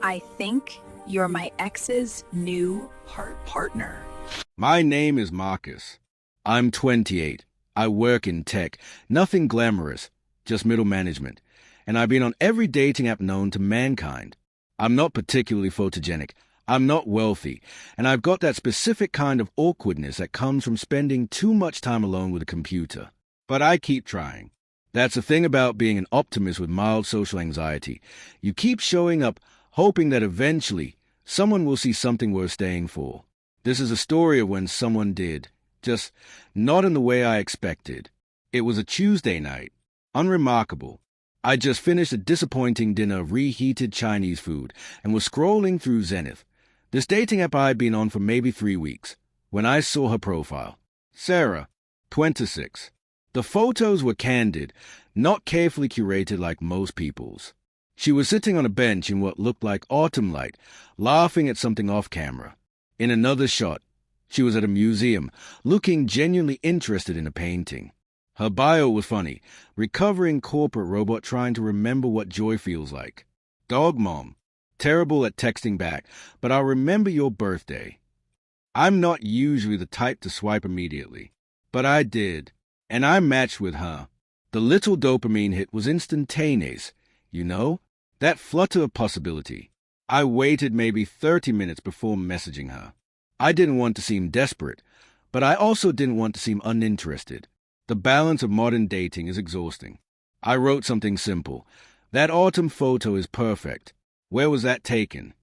I think you're my ex's new heart partner. My name is Marcus. I'm 28. I work in tech. Nothing glamorous, just middle management. And I've been on every dating app known to mankind. I'm not particularly photogenic. I'm not wealthy. And I've got that specific kind of awkwardness that comes from spending too much time alone with a computer. But I keep trying. That's the thing about being an optimist with mild social anxiety. You keep showing up, hoping that eventually someone will see something worth staying for. This is a story of when someone did, just not in the way I expected. It was a Tuesday night. Unremarkable. I just finished a disappointing dinner of reheated Chinese food and was scrolling through Zenith, this dating app I'd been on for maybe 3 weeks, when I saw her profile. Sarah, 26. The photos were candid, not carefully curated like most people's. She was sitting on a bench in what looked like autumn light, laughing at something off camera. In another shot, she was at a museum, looking genuinely interested in a painting. Her bio was funny, recovering corporate robot trying to remember what joy feels like. Dog mom, terrible at texting back, but I'll remember your birthday. I'm not usually the type to swipe immediately, but I did, and I matched with her. The little dopamine hit was instantaneous, you know? That flutter of possibility. I waited maybe 30 minutes before messaging her. I didn't want to seem desperate, but I also didn't want to seem uninterested. The balance of modern dating is exhausting. I wrote something simple. That autumn photo is perfect. Where was that taken?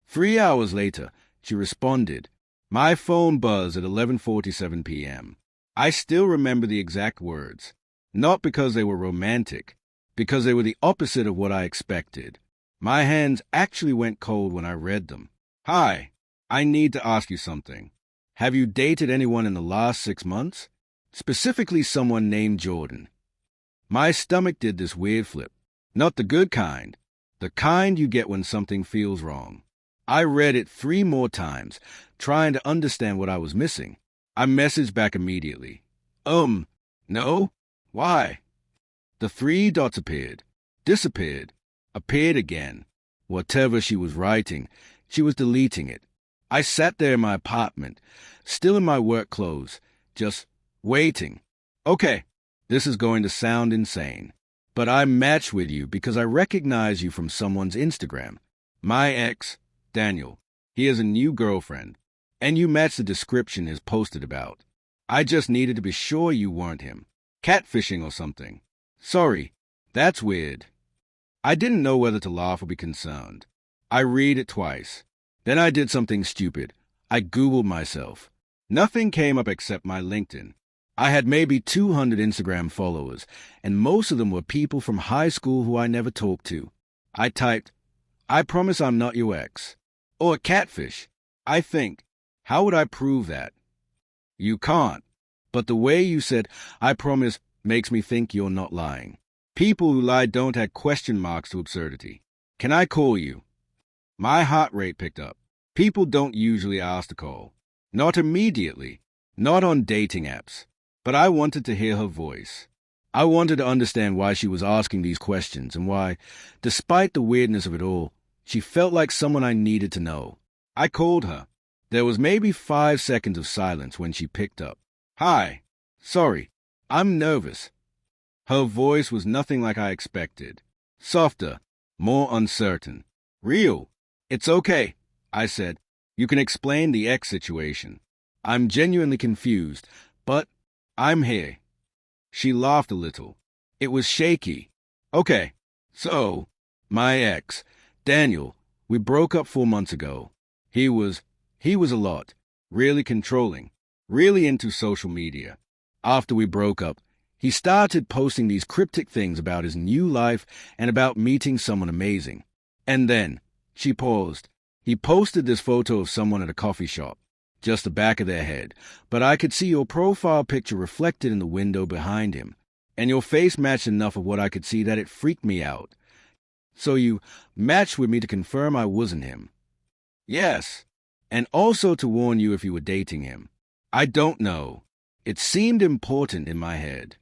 3 hours later, she responded. My phone buzzed at 11:47 p.m. I still remember the exact words. Not because they were romantic, because they were the opposite of what I expected. My hands actually went cold when I read them. Hi, I need to ask you something. Have you dated anyone in the last 6 months? Specifically someone named Jordan. My stomach did this weird flip. Not the good kind. The kind you get when something feels wrong. I read it 3 more times, trying to understand what I was missing. I messaged back immediately. No? Why? The 3 dots appeared, disappeared, appeared again. Whatever she was writing, she was deleting it. I sat there in my apartment, still in my work clothes, just waiting. Okay, this is going to sound insane, but I matched with you because I recognize you from someone's Instagram. My ex, Daniel, he has a new girlfriend, and you match the description is posted about. I just needed to be sure you weren't him. Catfishing or something. Sorry, that's weird. I didn't know whether to laugh or be concerned. I read it twice. Then I did something stupid. I Googled myself. Nothing came up except my LinkedIn. I had maybe 200 Instagram followers, and most of them were people from high school who I never talked to. I typed, I promise I'm not your ex. Or a catfish. I think, how would I prove that? You can't. But the way you said, I promise, makes me think you're not lying. People who lie don't add question marks to absurdity. Can I call you? My heart rate picked up. People don't usually ask to call. Not immediately. Not on dating apps. But I wanted to hear her voice. I wanted to understand why she was asking these questions and why, despite the weirdness of it all, she felt like someone I needed to know. I called her. There was maybe 5 seconds of silence when she picked up. Hi. Sorry. I'm nervous. Her voice was nothing like I expected. Softer. More uncertain. Real. It's okay, I said. You can explain the ex situation. I'm genuinely confused, but I'm here. She laughed a little. It was shaky. Okay, so, my ex, Daniel, we broke up 4 months ago. He was a lot. Really controlling. Really into social media. After we broke up, he started posting these cryptic things about his new life and about meeting someone amazing. And then, she paused. He posted this photo of someone at a coffee shop. Just the back of their head, but I could see your profile picture reflected in the window behind him, and your face matched enough of what I could see that it freaked me out. So you matched with me to confirm I wasn't him. Yes, and also to warn you if you were dating him. I don't know. It seemed important in my head.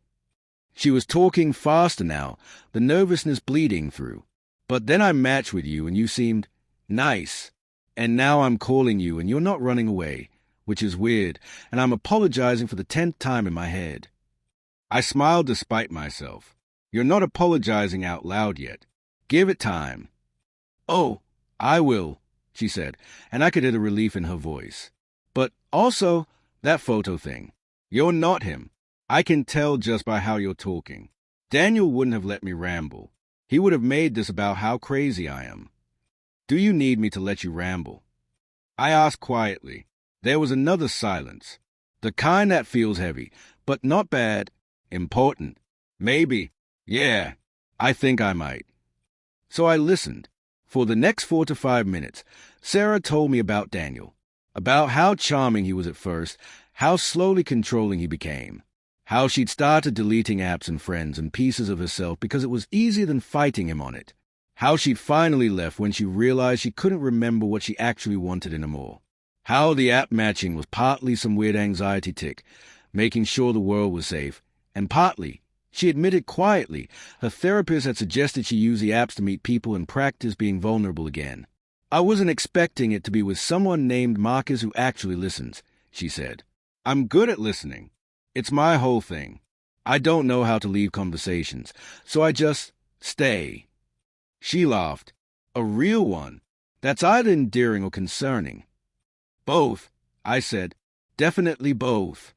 She was talking faster now, the nervousness bleeding through. But then I matched with you and you seemed Nice. And now I'm calling you and you're not running away, which is weird, and I'm apologizing for the 10th time in my head. I smiled despite myself. You're not apologizing out loud yet. Give it time. Oh, I will, she said, and I could hear the relief in her voice. But also, that photo thing. You're not him. I can tell just by how you're talking. Daniel wouldn't have let me ramble. He would have made this about how crazy I am. Do you need me to let you ramble? I asked quietly. There was another silence. The kind that feels heavy, but not bad. Important. Maybe. Yeah, I think I might. So I listened. For the next 4 to 5 minutes, Sarah told me about Daniel, about how charming he was at first, how slowly controlling he became, how she'd started deleting apps and friends and pieces of herself because it was easier than fighting him on it, how she'd finally left when she realized she couldn't remember what she actually wanted anymore, how the app matching was partly some weird anxiety tic, making sure the world was safe, and partly, she admitted quietly, her therapist had suggested she use the apps to meet people and practice being vulnerable again. I wasn't expecting it to be with someone named Marcus who actually listens, she said. I'm good at listening. It's my whole thing. I don't know how to leave conversations, so I just stay. She laughed. A real one. That's either endearing or concerning. Both, I said. Definitely both.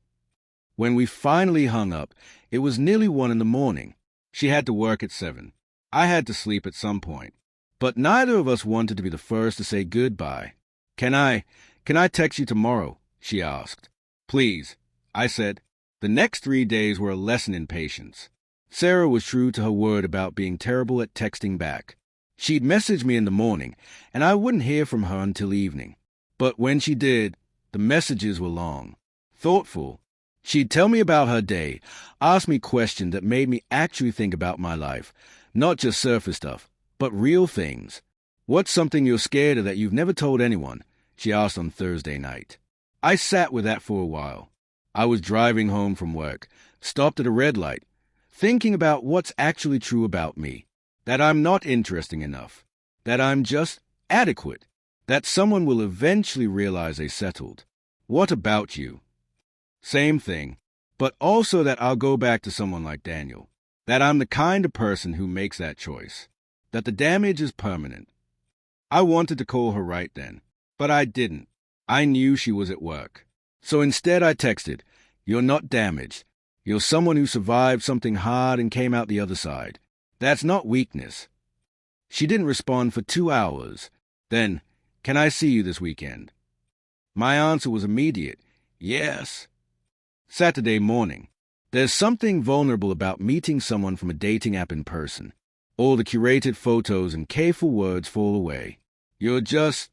When we finally hung up, it was nearly 1 a.m. She had to work at 7. I had to sleep at some point. But neither of us wanted to be the first to say goodbye. Can I text you tomorrow? She asked. Please, I said. The next 3 days were a lesson in patience. Sarah was true to her word about being terrible at texting back. She'd message me in the morning, and I wouldn't hear from her until evening. But when she did, the messages were long, thoughtful. She'd tell me about her day, ask me questions that made me actually think about my life, not just surface stuff, but real things. What's something you're scared of that you've never told anyone? She asked on Thursday night. I sat with that for a while. I was driving home from work, stopped at a red light, thinking about what's actually true about me, that I'm not interesting enough, that I'm just adequate, that someone will eventually realize they settled. What about you? Same thing, but also that I'll go back to someone like Daniel, that I'm the kind of person who makes that choice, that the damage is permanent. I wanted to call her right then, but I didn't. I knew she was at work. So instead I texted, "You're not damaged. You're someone who survived something hard and came out the other side. That's not weakness." She didn't respond for 2 hours. Then, "Can I see you this weekend?" My answer was immediate, yes. Saturday morning. There's something vulnerable about meeting someone from a dating app in person. All the curated photos and careful words fall away. You're just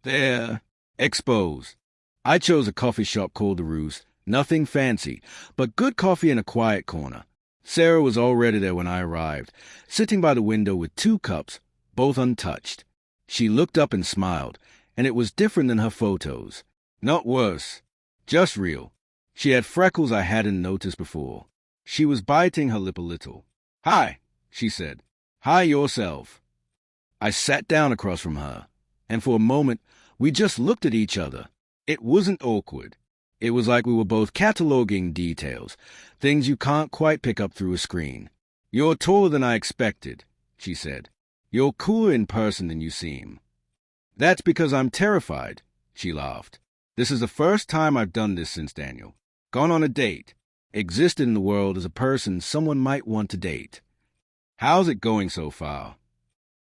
there, exposed. I chose a coffee shop called The Roost. Nothing fancy, but good coffee in a quiet corner. Sarah was already there when I arrived, sitting by the window with 2 cups, both untouched. She looked up and smiled, and it was different than her photos. Not worse, just real. She had freckles I hadn't noticed before. She was biting her lip a little. "Hi," she said. "Hi yourself." I sat down across from her, and for a moment we just looked at each other. It wasn't awkward. It was like we were both cataloging details, things you can't quite pick up through a screen. "You're taller than I expected," she said. "You're cooler in person than you seem." "That's because I'm terrified," she laughed. "This is the first time I've done this since Daniel. Gone on a date. Existed in the world as a person someone might want to date. How's it going so far?"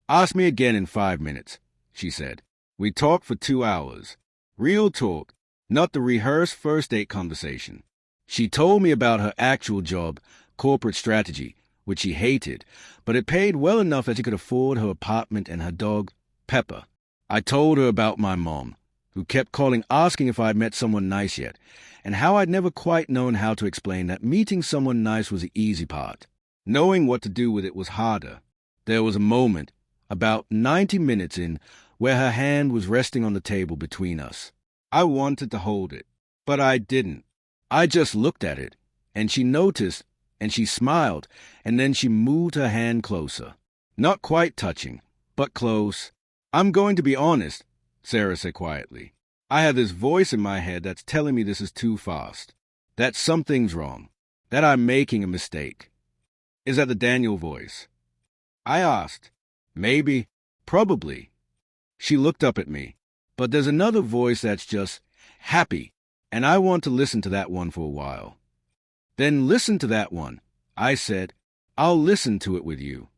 "Ask me again in 5 minutes," she said. We talked for 2 hours. Real talk, not the rehearsed first date conversation. She told me about her actual job, corporate strategy, which she hated, but it paid well enough that she could afford her apartment and her dog, Pepper. I told her about my mom, who kept calling asking if I'd met someone nice yet, and how I'd never quite known how to explain that meeting someone nice was the easy part. Knowing what to do with it was harder. There was a moment, about 90 minutes in, where her hand was resting on the table between us. I wanted to hold it, but I didn't. I just looked at it, and she noticed, and she smiled, and then she moved her hand closer. Not quite touching, but close. I'm going to be honest, Sarah said quietly. I have this voice in my head that's telling me this is too fast, that something's wrong, that I'm making a mistake. Is that the Daniel voice? I asked. Maybe. Probably. She looked up at me. But there's another voice that's just happy, and I want to listen to that one for a while. Then listen to that one, I said. I'll listen to it with you.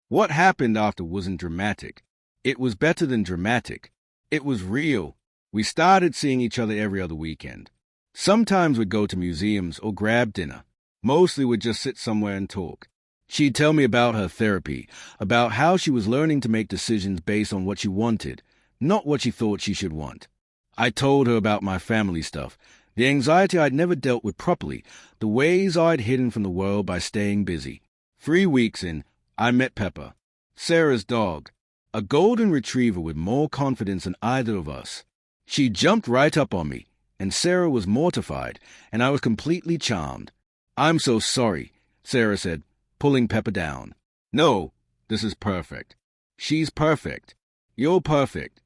What happened after wasn't dramatic. It was better than dramatic. It was real. We started seeing each other every other weekend. Sometimes we'd go to museums or grab dinner. Mostly we'd just sit somewhere and talk. She'd tell me about her therapy, about how she was learning to make decisions based on what she wanted, not what she thought she should want. I told her about my family stuff, the anxiety I'd never dealt with properly, the ways I'd hidden from the world by staying busy. 3 weeks in, I met Pepper, Sarah's dog, a golden retriever with more confidence than either of us. She jumped right up on me, and Sarah was mortified, and I was completely charmed. I'm so sorry, Sarah said, pulling Pepper down. No, this is perfect. She's perfect. You're perfect.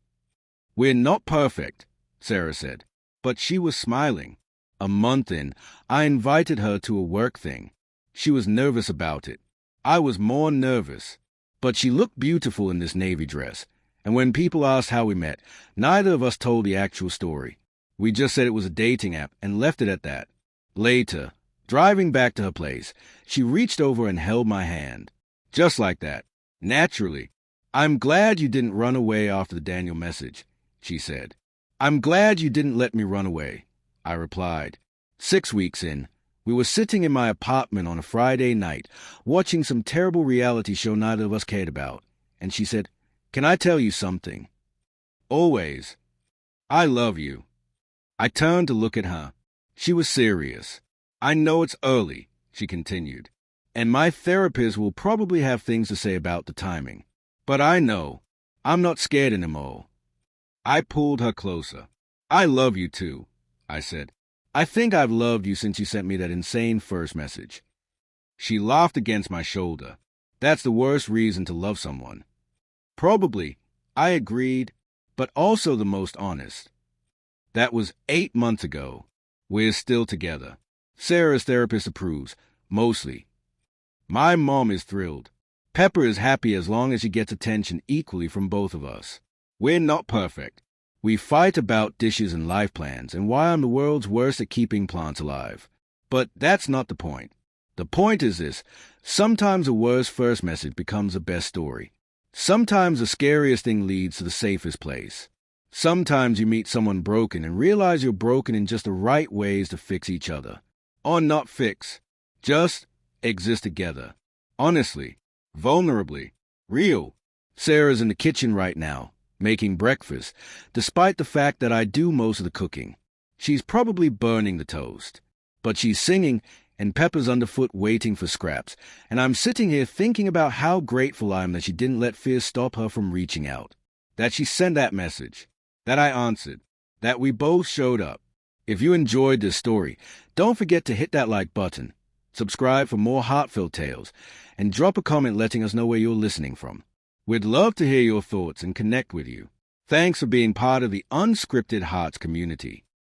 We're not perfect, Sarah said, but she was smiling. A month in, I invited her to a work thing. She was nervous about it. I was more nervous, but she looked beautiful in this navy dress, and when people asked how we met, neither of us told the actual story. We just said it was a dating app and left it at that. Later, driving back to her place, she reached over and held my hand. Just like that. Naturally. I'm glad you didn't run away after the Daniel message, she said. I'm glad you didn't let me run away, I replied. 6 weeks in, we were sitting in my apartment on a Friday night, watching some terrible reality show neither of us cared about, and she said, Can I tell you something? Always. I love you. I turned to look at her. She was serious. I know it's early, she continued, and my therapist will probably have things to say about the timing. But I know. I'm not scared anymore. I pulled her closer. I love you too, I said. I think I've loved you since you sent me that insane first message. She laughed against my shoulder. That's the worst reason to love someone. Probably, I agreed, but also the most honest. That was 8 months ago. We're still together. Sarah's therapist approves, mostly. My mom is thrilled. Pepper is happy as long as she gets attention equally from both of us. We're not perfect. We fight about dishes and life plans and why I'm the world's worst at keeping plants alive. But that's not the point. The point is this. Sometimes the worst first message becomes the best story. Sometimes the scariest thing leads to the safest place. Sometimes you meet someone broken and realize you're broken in just the right ways to fix each other. Or not fix. Just exist together. Honestly. Vulnerably. Real. Sarah's in the kitchen right now, making breakfast, despite the fact that I do most of the cooking. She's probably burning the toast. But she's singing, and Pepper's underfoot waiting for scraps, and I'm sitting here thinking about how grateful I am that she didn't let fear stop her from reaching out. That she sent that message. That I answered. That we both showed up. If you enjoyed this story, don't forget to hit that like button, subscribe for more heartfelt tales, and drop a comment letting us know where you're listening from. We'd love to hear your thoughts and connect with you. Thanks for being part of the Unscripted Hearts community.